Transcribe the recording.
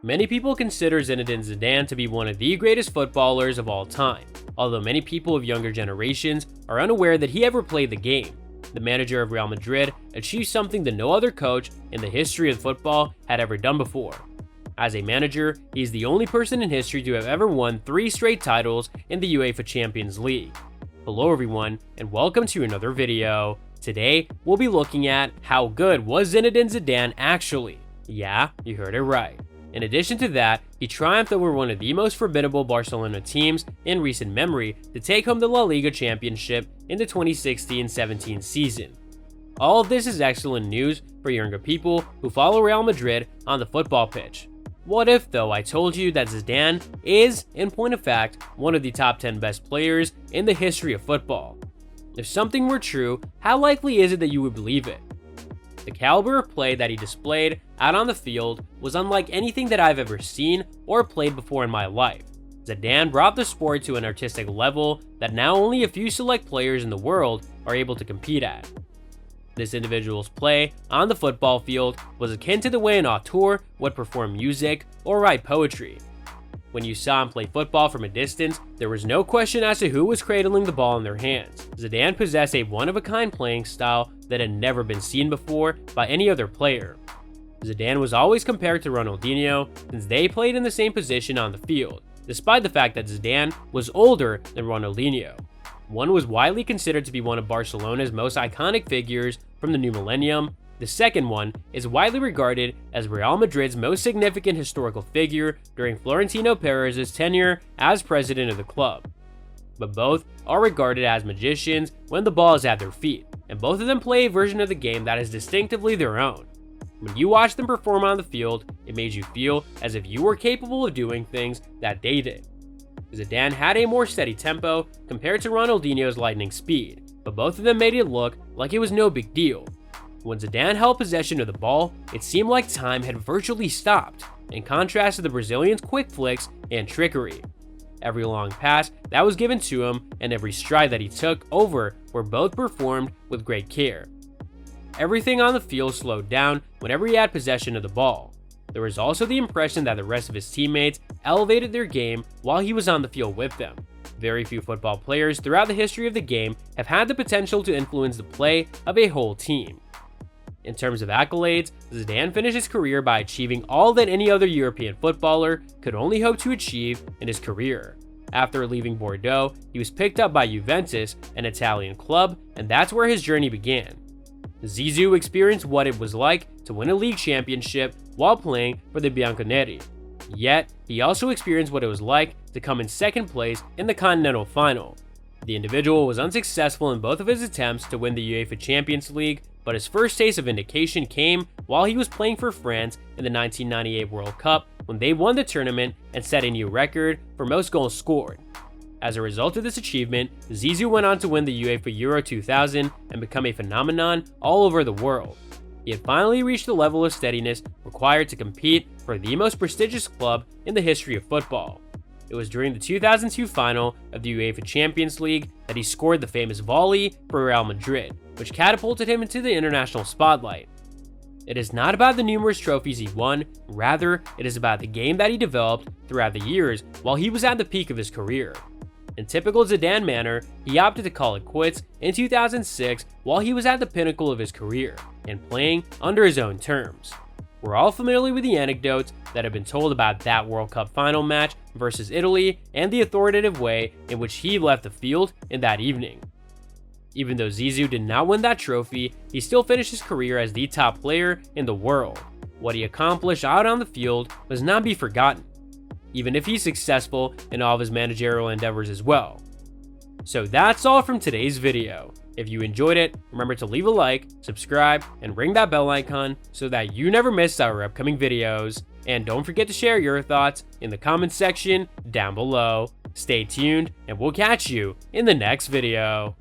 Many people consider Zinedine Zidane to be one of the greatest footballers of all time, although many people of younger generations are unaware that he ever played the game. The manager of Real Madrid achieved something that no other coach in the history of football had ever done before. As a manager, he is the only person in history to have ever won 3 straight titles in the UEFA Champions League. Hello everyone, and welcome to another video. Today, we'll be looking at how good was Zinedine Zidane actually? Yeah, you heard it right. In addition to that, he triumphed over one of the most formidable Barcelona teams in recent memory to take home the La Liga championship in the 2016-17 season. All of this is excellent news for younger people who follow Real Madrid on the football pitch. What if, though, I told you that Zidane is, in point of fact, one of the top 10 best players in the history of football? If something were true, how likely is it that you would believe it? The caliber of play that he displayed out on the field was unlike anything that I've ever seen or played before in my life. Zidane brought the sport to an artistic level that now only a few select players in the world are able to compete at. This individual's play on the football field was akin to the way an auteur would perform music or write poetry. When you saw him play football from a distance, there was no question as to who was cradling the ball in their hands. Zidane possessed a one-of-a-kind playing style that had never been seen before by any other player. Zidane was always compared to Ronaldinho since they played in the same position on the field, despite the fact that Zidane was older than Ronaldinho. One was widely considered to be one of Barcelona's most iconic figures from the new millennium. The second one is widely regarded as Real Madrid's most significant historical figure during Florentino Perez's tenure as president of the club. But both are regarded as magicians when the ball is at their feet, and both of them play a version of the game that is distinctively their own. When you watch them perform on the field, it made you feel as if you were capable of doing things that they did. Zidane had a more steady tempo compared to Ronaldinho's lightning speed, but both of them made it look like it was no big deal. When Zidane held possession of the ball, it seemed like time had virtually stopped, in contrast to the Brazilian's quick flicks and trickery. Every long pass that was given to him and every stride that he took over were both performed with great care. Everything on the field slowed down whenever he had possession of the ball. There was also the impression that the rest of his teammates elevated their game while he was on the field with them. Very few football players throughout the history of the game have had the potential to influence the play of a whole team. In terms of accolades, Zidane finished his career by achieving all that any other European footballer could only hope to achieve in his career. After leaving Bordeaux, he was picked up by Juventus, an Italian club, and that's where his journey began. Zizou experienced what it was like to win a league championship while playing for the Bianconeri. Yet, he also experienced what it was like to come in second place in the Continental Final. The individual was unsuccessful in both of his attempts to win the UEFA Champions League, but his first taste of vindication came while he was playing for France in the 1998 World Cup when they won the tournament and set a new record for most goals scored. As a result of this achievement, Zizou went on to win the UEFA Euro 2000 and become a phenomenon all over the world. He had finally reached the level of steadiness required to compete for the most prestigious club in the history of football. It was during the 2002 final of the UEFA Champions League that he scored the famous volley for Real Madrid, which catapulted him into the international spotlight. It is not about the numerous trophies he won, rather, it is about the game that he developed throughout the years while he was at the peak of his career. In typical Zidane manner, he opted to call it quits in 2006 while he was at the pinnacle of his career and playing under his own terms. We're all familiar with the anecdotes that have been told about that World Cup final match versus Italy and the authoritative way in which he left the field in that evening. Even though Zizou did not win that trophy, he still finished his career as the top player in the world. What he accomplished out on the field must not be forgotten, even if he's successful in all of his managerial endeavors as well. So that's all from today's video. If you enjoyed it, remember to leave a like, subscribe, and ring that bell icon so that you never miss our upcoming videos. And don't forget to share your thoughts in the comments section down below. Stay tuned, and we'll catch you in the next video.